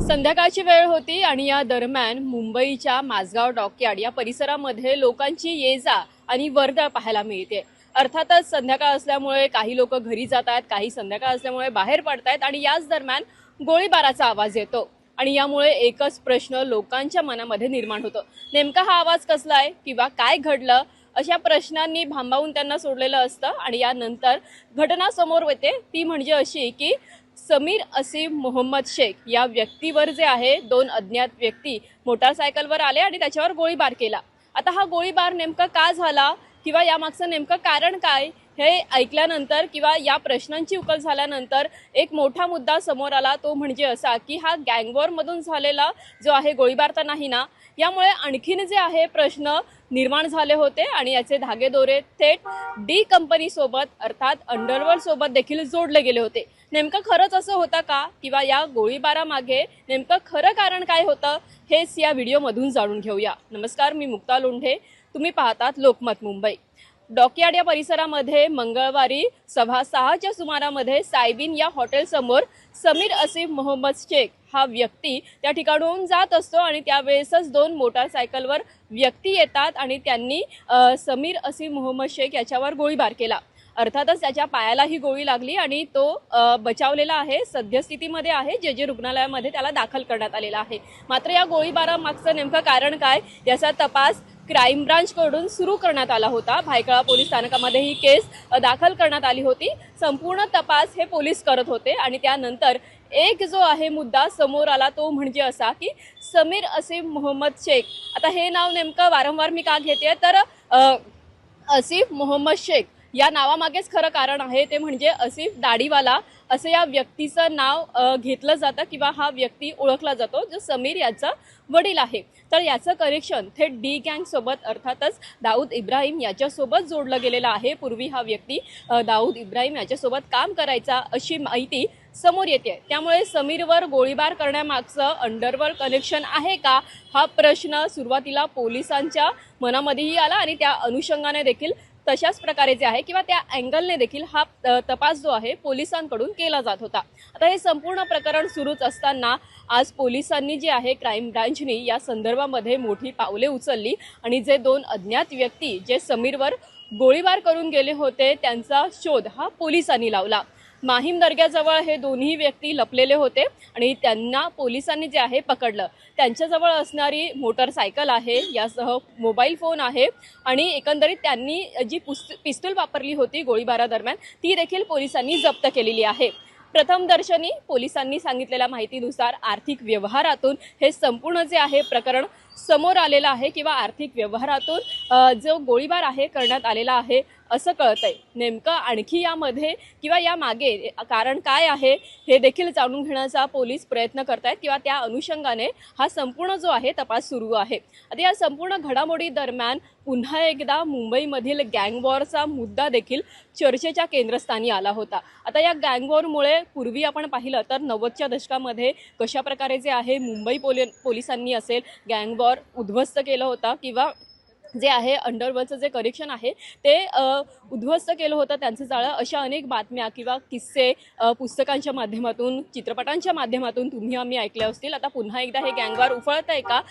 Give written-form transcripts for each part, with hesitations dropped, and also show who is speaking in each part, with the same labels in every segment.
Speaker 1: संध्याकाळची वेळ होती आणि या दरम्यान मुंबईच्या माझगाव डॉकयार्ड या परिसरामध्ये लोकांची ये-जा आणि वर्दळ पाहायला मिळते। अर्थातच संध्याकाळ असल्यामुळे काही लोक घरी जात आहेत, काही संध्याकाळ असल्यामुळे बाहेर पडतायत आणि याच दरम्यान गोळीबाराचा आवाज येतो आणि यामुळे एकच प्रश्न लोकांच्या मनामध्ये निर्माण होतो, नेमका हा आवाज कसला आहे किंवा काय घडलं अशा प्रश्नांनी भांबावून त्यांना सोडलेलं असतं। आणि यानंतर घटना समोर येते ती म्हणजे अशी की समीर असीम मोहम्मद शेख या व्यक्तीवर जे आहे दोन अज्ञात व्यक्ती मोटारसायकलवर आले आणि त्याच्यावर गोळीबार केला। आता हा गोळीबार नेमका का झाला किंवा यामागचं नेमकं कारण काय हे ऐकल्यानंतर किंवा या प्रश्नांची उकल झाल्यानंतर एक मोठा मुद्दा समोर आला, तो म्हणजे असा की हा गँगवॉरमधून झालेला जो आहे गोळीबार तर नाही ना। यामुळे आणखीन जे आहे प्रश्न निर्माण झाले होते आणि याचे धागेदोरे थेट डी कंपनी सोबत अर्थात अंडरवर्ल्ड सोबत देखील जोडले गेले होते। नेमकं खरंच असं होतं का किंवा या गोळीबारामागे नेमकं खरं कारण काय होतं हेच या व्हिडिओमधून जाणून घेऊया। नमस्कार, मी मुक्ता लोंढे, तुम्ही पाहतात लोकमत मुंबई। डॉकयार्ड या परिसरामध्ये मंगळवारी 6:15च्या सुमारामध्ये सायबीन या हॉटेलसमोर समीर असीम मोहम्मद शेख हा व्यक्ती त्या ठिकाणून जात असतो आणि त्यावेळेसच दोन मोटारसायकलवर व्यक्ती येतात आणि त्यांनी समीर असीम मोहम्मद शेख याच्यावर गोळीबार केला। अर्थातच त्याच्या पायालाही गोळी लागली आणि तो बचावलेला आहे, सद्यस्थितीमध्ये आहे, जे रुग्णालयामध्ये त्याला दाखल करण्यात आलेला आहे। मात्र या गोळीबारामागचं नेमकं कारण काय याचा तपास क्राईम ब्रांचकडून सुरू करण्यात आला होता। भायखळा पोलीस स्थानकामध्ये ही केस दाखल करण्यात आली होती। संपूर्ण तपास हे पोलीस करत होते आणि त्यानंतर एक जो आहे मुद्दा समोर आला तो म्हणजे असा की समीर असीम मोहम्मद शेख, आता हे नाव नेमकं वारंवार मी का घेते तर असीफ मोहम्मद शेख या नावामागेच खरं कारण आहे ते म्हणजे असीफ दाढीवाला असं या व्यक्तीचं नाव घेतलं जातं किंवा हा व्यक्ती ओळखला जातो जो समीर याचा वडील आहे। तर याचं कनेक्शन थेट डी गँग सोबत अर्थातच दाऊद इब्राहिम याच्यासोबत जोडलं गेलेलं आहे। पूर्वी हा व्यक्ती दाऊद इब्राहिम याच्यासोबत काम करायचा अशी माहिती समोर येते। त्यामुळे समीरवर गोळीबार करण्यामागचं अंडरवर्ल्ड कनेक्शन आहे का हा प्रश्न सुरुवातीला पोलिसांच्या मनामध्येही आला आणि त्या अनुषंगाने देखील तशाच प्रकारे जे आहे किंवा त्या अँगलने देखील हा तपास जो आहे पोलिसांकडून केला जात होता। आता हे संपूर्ण प्रकरण सुरूच असताना आज पोलिसांनी जे आहे क्राईम ब्रांचनी या संदर्भामध्ये मोठी पावले उचलली आणि जे दोन अज्ञात व्यक्ती जे समीरवर गोळीबार करून गेले होते त्यांचा शोध हा पोलिसांनी लावला। माहीम दर्ग्याजवळ हे दोन्ही व्यक्ती लपलेले होते आणि त्यांना पोलिसांनी जे आहे पकडलं। त्यांच्याजवळ असणारी मोटरसायकल आहे, यासह मोबाईल फोन आहे आणि एकंदरीत त्यांनी जी पिस्तूल वापरली होती गोळीबारादरम्यान ती देखील पोलिसांनी जप्त केलेली आहे। प्रथमदर्शनी पोलिसांनी सांगितलेल्या माहितीनुसार आर्थिक व्यवहारातून हे संपूर्ण जे आहे प्रकरण समोर आलेलं आहे किंवा आर्थिक व्यवहारातून जो गोळीबार आहे करण्यात आलेला आहे असं कळतंय। नेमकं आणखी यामध्ये किंवा या मागे कारण काय आहे हे देखील जाणून घेण्याचा पोलीस प्रयत्न करतायत किंवा त्या अनुषंगाने हा संपूर्ण जो आहे तपास सुरू आहे। आता या संपूर्ण घडामोडी दरम्यान पुन्हा एकदा मुंबईमधील गँगवॉरचा मुद्दा देखील चर्चेच्या केंद्रस्थानी आला होता। आता या गँगवॉरमुळे पूर्वी आपण पाहिलं तर 90च्या दशकामध्ये कशा प्रकारे जे आहे मुंबई पोलिसांनी असेल गँगवॉर उद्ध्वस्त केलं होता किंवा जे आहे अंडरवर्ल्डचं जे कनेक्शन आहे ते उद्ध्वस्त केलं होतं त्यांचं जाळं, अशा अनेक बातम्या किंवा किस्से पुस्तकांच्या माध्यमातून चित्रपटांच्या माध्यमातून तुम्ही आम्ही ऐकल्या असतील। आता पुन्हा एकदा हे गँगवॉर उफळत आहे का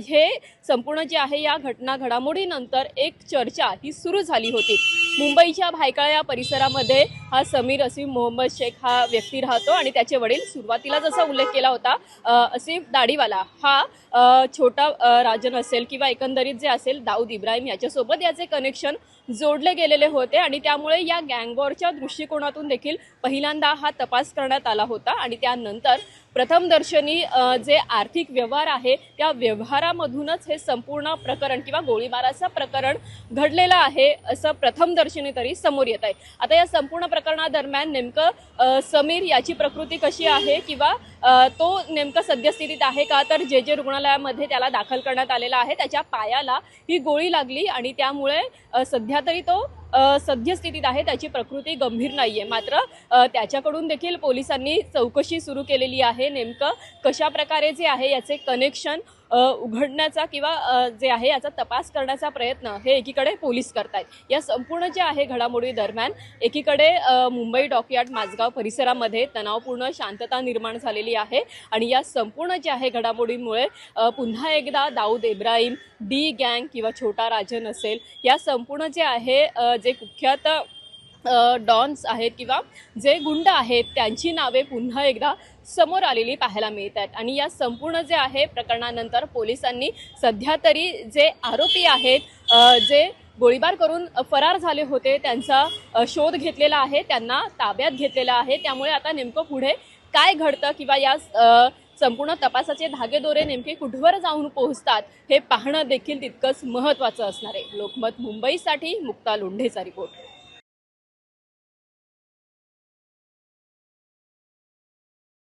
Speaker 1: हे संपूर्ण जे आहे या घडामोडीनंतर एक चर्चा ही सुरू झाली होती। मुंबईच्या भायखळा या परिसरामध्ये हा समीर असीम मोहम्मद शेख हा व्यक्ती राहतो आणि त्याचे वडील सुरुवातीला जसा उल्लेख केला होता असीफ दाढीवाला हा छोटा राजन असेल किंवा एकंदरीत जे असेल दाऊद इब्राहिम याच्यासोबत याचे कनेक्शन जोडले गेलेले होते आणि त्यामुळे या गँगवॉरच्या दृष्टिकोनातून देखील पहिल्यांदा हा तपास करण्यात आला होता आणि त्यानंतर प्रथमदर्शनी जे आर्थिक व्यवहार आहे त्या व्यवहारामधूनच हे संपूर्ण प्रकरण किंवा गोळीबाराचं प्रकरण घडलेलं आहे असं प्रथमदर्शनी तरी समोर येत आहे। आता या संपूर्ण प्रकरणादरम्यान नेमकं समीर याची प्रकृती कशी आहे किंवा तो नेमका सद्यस्थितीत आहे का तर जे रुग्णालयामध्ये त्याला दाखल करण्यात आलेला आहे त्याच्या पायाला ही गोळी लागली आणि त्यामुळे सध्या तरी तो सद्यस्थितीत आहे, त्याची प्रकृती गंभीर नाहीये. मात्र त्याच्याकडून देखील पोलिसांनी चौकशी सुरू केलेली आहे. नेमकं कशा प्रकारे जे आहे याचे कनेक्शन उघडण्याचा किंवा जे आहे याचा तपास करण्याचा प्रयत्न हे एकीकडे पोलीस करतायत. या संपूर्ण जे आहे घडामोडी दरम्यान एकीकडे मुंबई डॉकयार्ड माझगाव परिसरामध्ये तणावपूर्ण शांतता निर्माण झालेली आहे आणि या संपूर्ण जे आहे घडामोडींमुळे पुन्हा एकदा दाऊद इब्राहिम, डी गँग किंवा छोटा राजन असेल, या संपूर्ण जे आहे जे कुख्यात डॉन्स आहेत किंवा जे गुंड आहेत त्यांची नावे पुन्हा एकदा समोर आलेली पाहायला मिळत आहेत. आणि या संपूर्ण जे आहे प्रकरणानंतर पोलिसांनी सध्या तरी जे आरोपी आहेत जे गोळीबार करून फरार झाले होते त्यांचा शोध घेतलेला आहे, त्यांना ताब्यात घेतलेला आहे. त्यामुळे आता नेमकं पुढे काय घडतं किंवा या संपूर्ण तपासाचे धागेदोरे नेमके कुठवर जाऊन पोहोचतात हे पाहणं देखील तितकंच महत्त्वाचं असणार आहे. लोकमत मुंबईसाठी मुक्ता लोंढेचा रिपोर्ट.